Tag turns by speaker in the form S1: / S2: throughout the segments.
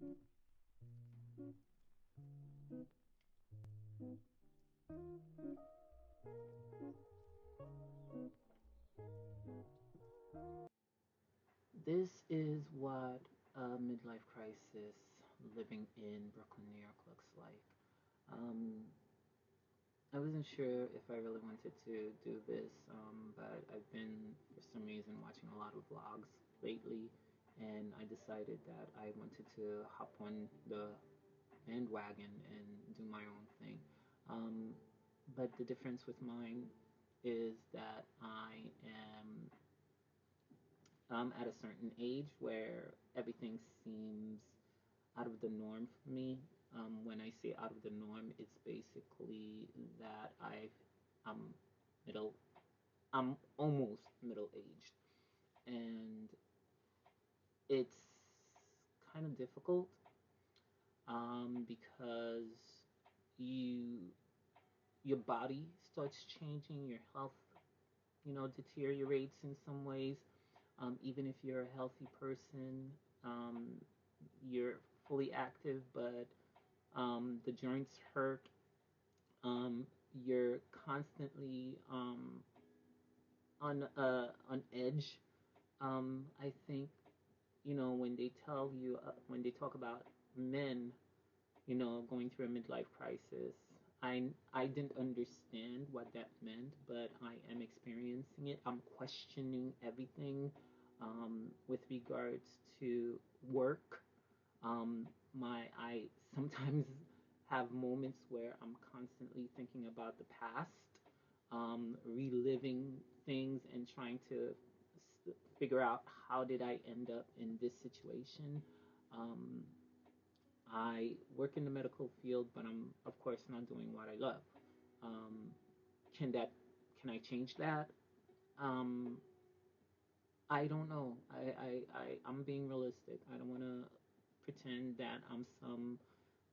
S1: This is what a midlife crisis living in Brooklyn, New York looks like. Um, I wasn't sure if I really wanted to do this, but I've been, for some reason, watching a lot of vlogs lately, and I decided that I wanted to hop on the bandwagon and do my own thing. Um, but the difference with mine is that I am at a certain age where everything seems out of the norm for me. When I say out of the norm, it's basically that I'm middle, I'm almost middle aged, and it's kind of difficult because you your body starts changing, your health, deteriorates in some ways. Even if you're a healthy person, you're fully active, but the joints hurt. You're constantly on edge. I think when they tell you when they talk about men, going through a midlife crisis. I didn't understand what that meant, but I am experiencing it. I'm questioning everything with regards to work. I sometimes have moments where I'm constantly thinking about the past, reliving things and trying to figure out how did I end up in this situation. Um, I work in the medical field, but I'm of course not doing what I love. Um, can that can I change that? Um, I don't know. I'm being realistic. I don't want to pretend that I'm some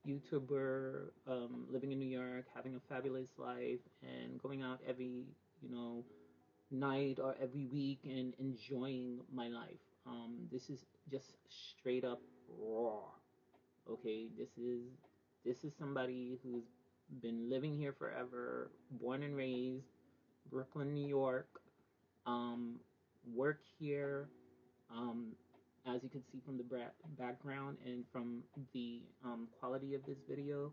S1: YouTuber living in New York, having a fabulous life, and going out every night or every week and enjoying my life. This is just straight up raw. Okay, this is somebody who's been living here forever, born and raised, Brooklyn, New York, um, work here. Um, as you can see from the background and from the quality of this video,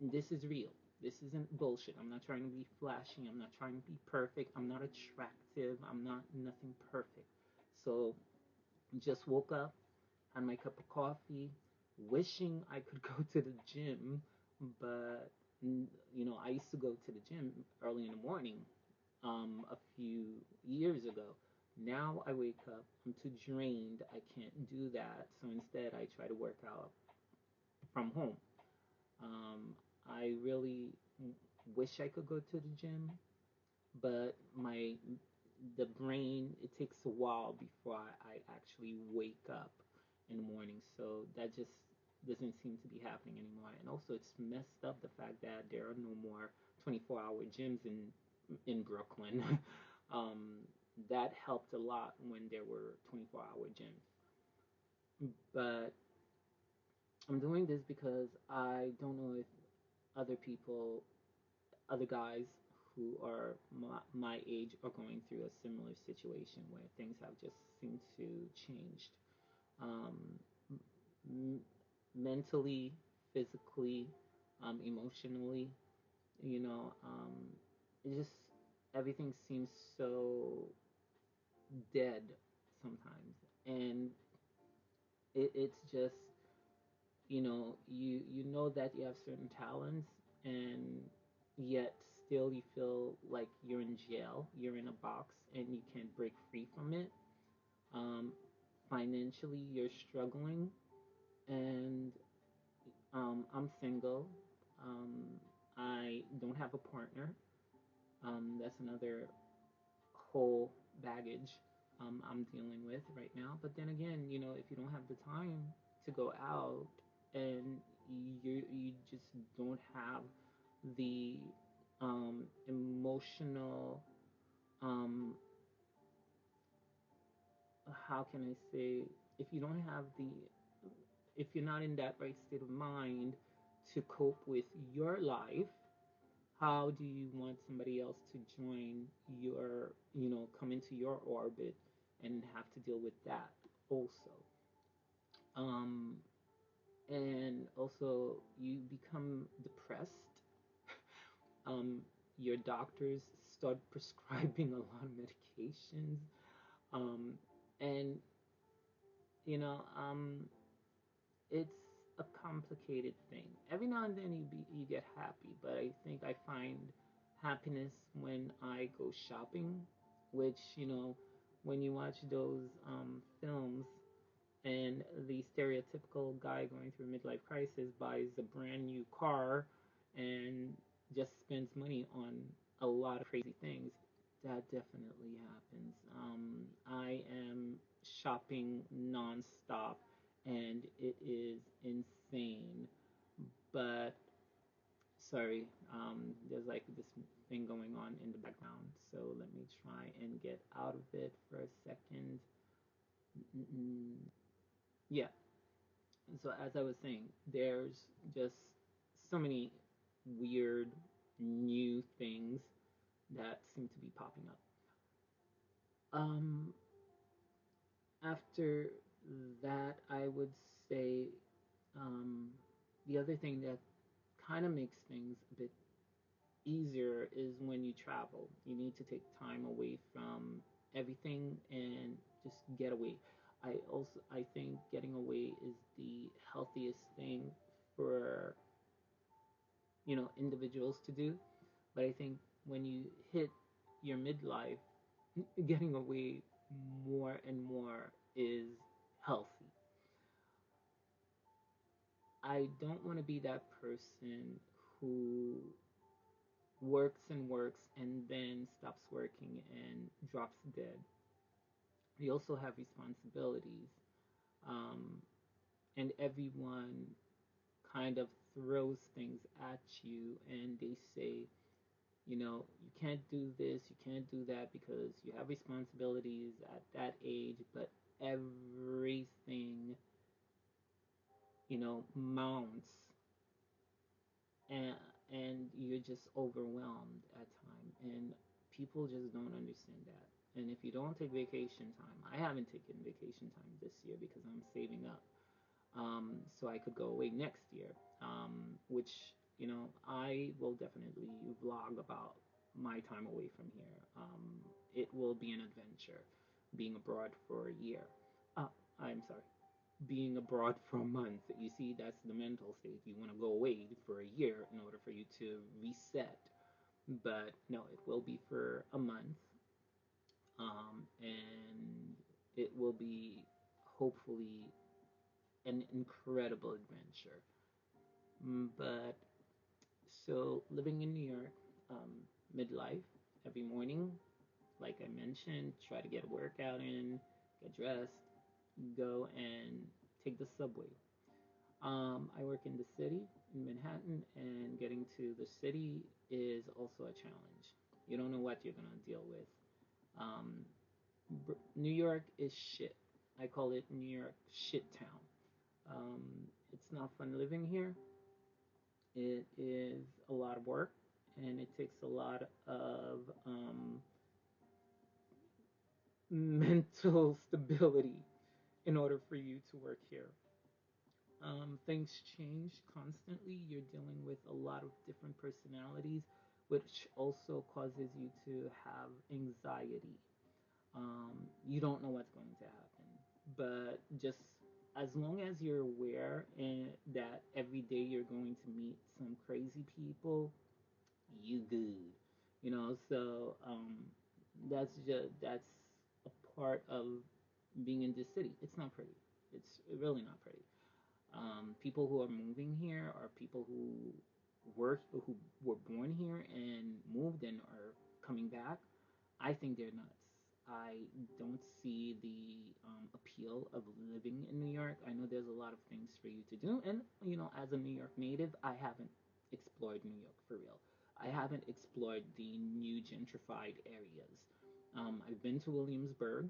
S1: this is real. This isn't bullshit. I'm not trying to be flashy. I'm not trying to be perfect. I'm not attractive. I'm not nothing perfect. So just woke up, had my cup of coffee, wishing I could go to the gym, but I used to go to the gym early in the morning a few years ago. Now I wake up, I'm too drained, I can't do that, so instead I try to work out from home. I really wish I could go to the gym, but the brain, it takes a while before I actually wake up in the morning, so that just doesn't seem to be happening anymore. And also it's messed up the fact that there are no more 24-hour gyms in Brooklyn. That helped a lot when there were 24-hour gyms, but I'm doing this because I don't know if other people, other guys who are my age are going through a similar situation where things have just seemed to changed, um, m- mentally, physically, emotionally. You know, it just everything seems so dead sometimes, and it's just you know that you have certain talents, and yet still you feel like you're in jail, you're in a box and you can't break free from it. um, Financially you're struggling, and I'm single. um, I don't have a partner. That's another whole baggage I'm dealing with right now. But then again, if you don't have the time to go out, and you just don't have the emotional, um, how can I say, if you don't have the if you're not in that right state of mind to cope with your life, how do you want somebody else to join your, come into your orbit and have to deal with that also? Um, and also, you become depressed. Um, your doctors start prescribing a lot of medications. Um, and, you know, um, it's a complicated thing. Every now and then you get happy, but I think I find happiness when I go shopping, which, when you watch those films and the stereotypical guy going through a midlife crisis buys a brand new car and just spends money on a lot of crazy things. That definitely happens. I am shopping nonstop and it is insane. But sorry, there's like this thing going on in the background, so let me try and get out of it for a second. Mm-mm. Yeah, so as I was saying, there's just so many weird new things that seem to be popping up. Um, After that, I would say um, the other thing that kind of makes things a bit easier is when you travel. You need to take time away from everything and just get away. I think getting away is the healthiest thing for individuals to do. But I think when you hit your midlife, getting away more and more is healthy. I don't want to be that person who works and works and then stops working and drops dead. We also have responsibilities, um, and everyone kind of throws things at you and they say, you can't do this, you can't do that because you have responsibilities at that age, but everything, mounts and and you're just overwhelmed at time and people just don't understand that. And if you don't take vacation time, I haven't taken vacation time this year because I'm saving up, so I could go away next year, which I will definitely vlog about my time away from here. It will be an adventure being abroad for a year. I'm sorry, being abroad for a month. You see, that's the mental state. You want to go away for a year in order for you to reset. But no, it will be for a month, and it will be hopefully an incredible adventure. But so living in New York, midlife, every morning, like I mentioned, try to get a workout in, get dressed, go and take the subway. I work in the city in Manhattan, and getting to the city is also a challenge. You don't know what you're gonna deal with. Um, New York is shit. I call it New York shit town. Um, it's not fun living here. It is a lot of work, and it takes a lot of mental stability in order for you to work here. Things change constantly. You're dealing with a lot of different personalities, which also causes you to have anxiety. You don't know what's going to happen, but just as long as you're aware and that every day you're going to meet some crazy people, you good. That's a part of being in this city. It's not pretty. It's really not pretty. People who are moving here are people who were born here and moved and are coming back. I think they're nuts. I don't see the appeal of living in New York. I know there's a lot of things for you to do, and as a New York native, I haven't explored New York for real. I haven't explored the new gentrified areas. I've been to Williamsburg.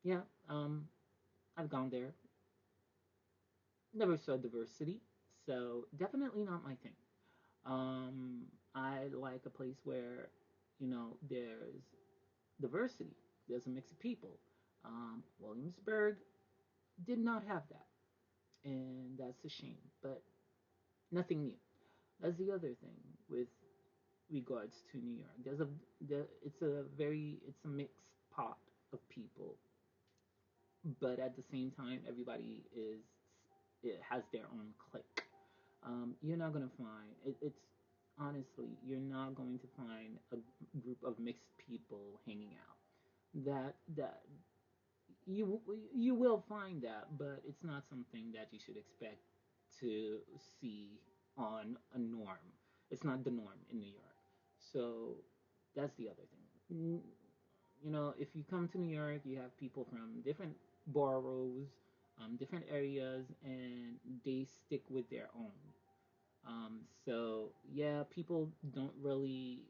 S1: Yeah, I've gone there. never saw diversity, so definitely not my thing. I like a place where, there's diversity. There's a mix of people. Williamsburg did not have that, and that's a shame. But nothing new. That's the other thing with regards to New York. It's a mixed pot of people, but at the same time, everybody is it has their own clique. You're not gonna find it's honestly, you're not going to find a group of mixed people hanging out. That you you will find that, but it's not something that you should expect to see on a norm. It's not the norm in New York. So that's the other thing. If you come to New York, you have people from different boroughs, different areas, and they stick with their own. So yeah, people don't really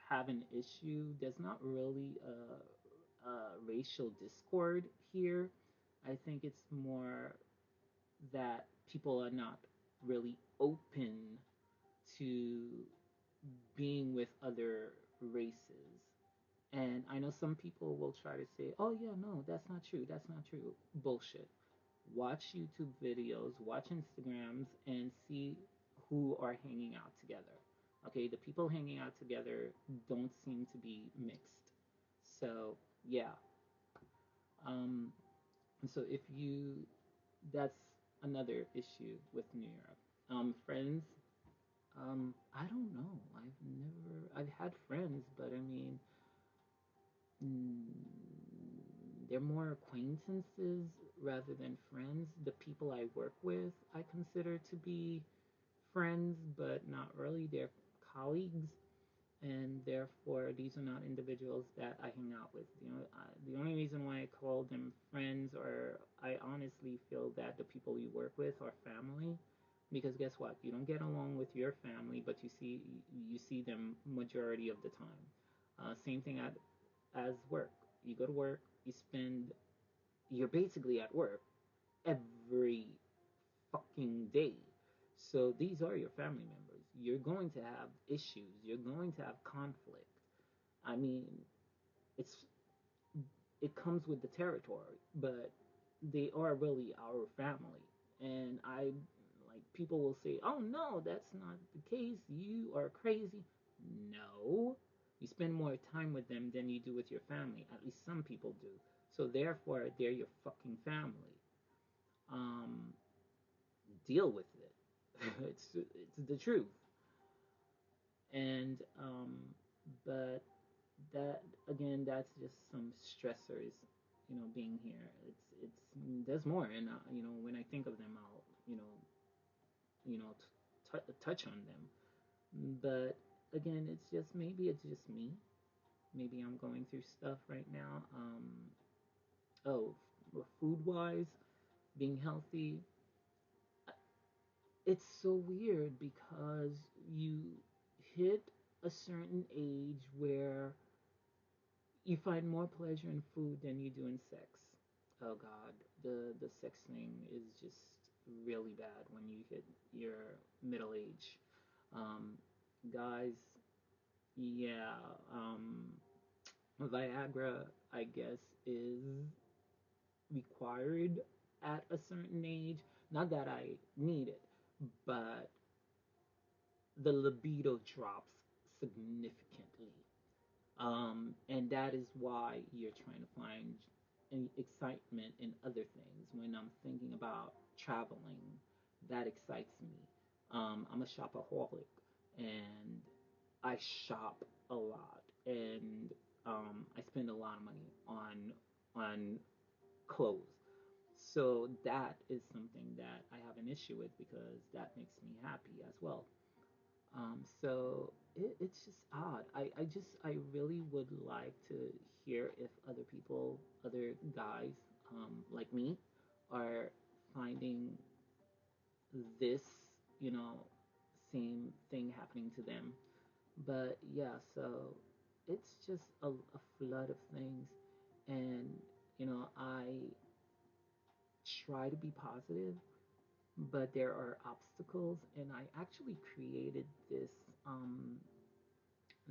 S1: have an issue. There's not really a racial discord here. I think it's more that people are not really open to being with other races. And I know some people will try to say, oh, yeah, no, that's not true. That's not true. Bullshit. Watch YouTube videos, watch Instagrams, and see who are hanging out together. Okay, the people hanging out together don't seem to be mixed. So, yeah. Um, so if you, that's another issue with New York. Friends, I don't know. I've had friends, but I mean, they're more acquaintances rather than friends. The people I work with, I consider to be friends, but not really. They're colleagues, and therefore these are not individuals that I hang out with. The only reason why I call them friends, or I honestly feel that the people you work with are family, because guess what? You don't get along with your family, but you see them majority of the time. Same thing as work. You go to work, you're basically at work every fucking day. So these are your family members. You're going to have issues. You're going to have conflict. I mean, it's it comes with the territory, but they are really our family. And I like people will say, "Oh no, that's not the case. You are crazy." No. You spend more time with them than you do with your family. At least some people do. So therefore, they're your fucking family. Um, Deal with it. It's the truth. And but that again, that's just some stressors, being here. It's there's more, and when I think of them, I'll touch on them. But again, it's just me. Maybe I'm going through stuff right now. Oh, food wise, being healthy, it's so weird because you hit a certain age where you find more pleasure in food than you do in sex. Oh God, the sex thing is just really bad when you hit your middle age. Um, Guys, yeah, Viagra, I guess, is required at a certain age. Not that I need it, but the libido drops significantly. And that is why you're trying to find excitement in other things. When I'm thinking about traveling, that excites me. I'm a shopaholic, and I shop a lot, and I spend a lot of money on clothes. So that is something that I have an issue with because that makes me happy as well. So it's just odd. I really would like to hear if other guys, like me, are finding this, you know, same thing happening to them. But yeah, so it's just a flood of things. And, I try to be positive, but there are obstacles, and I actually created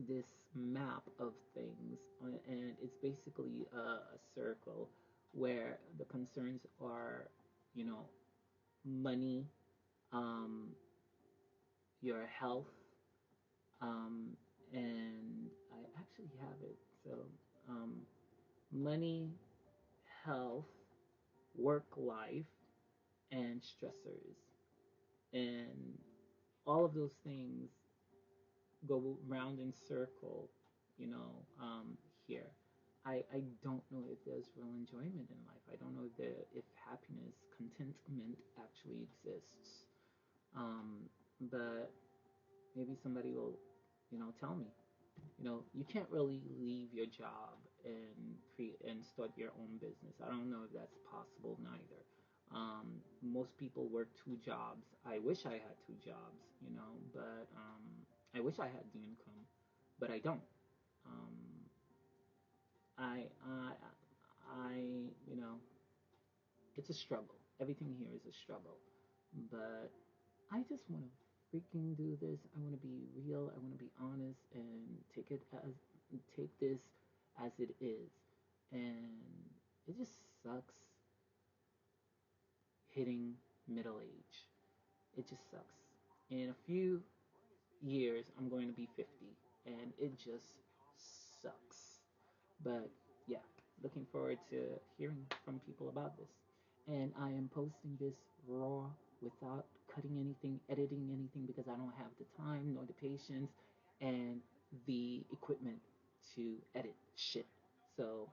S1: this map of things, and it's basically a circle where the concerns are, you know, money, um, your health, um, and I actually have it. So, um, money, health, work life, and stressors. And all of those things go round in circle, you know, here. I don't know if there's real enjoyment in life. I don't know if happiness, contentment actually exists. But maybe somebody will, tell me. You can't really leave your job and create and start your own business. I don't know if that's possible neither. Most people work two jobs. I wish I had two jobs, but I wish I had the income, but I don't. Um, I, I, I, you know, it's a struggle. Everything here is a struggle, but I just want to freaking do this. I want to be real. I want to be honest and take this as it is. And it just sucks hitting middle age. It just sucks. In a few years, I'm going to be 50, and it just sucks. But yeah, looking forward to hearing from people about this. And I am posting this raw without cutting anything, editing anything, because I don't have the time nor the patience and the equipment to edit shit. So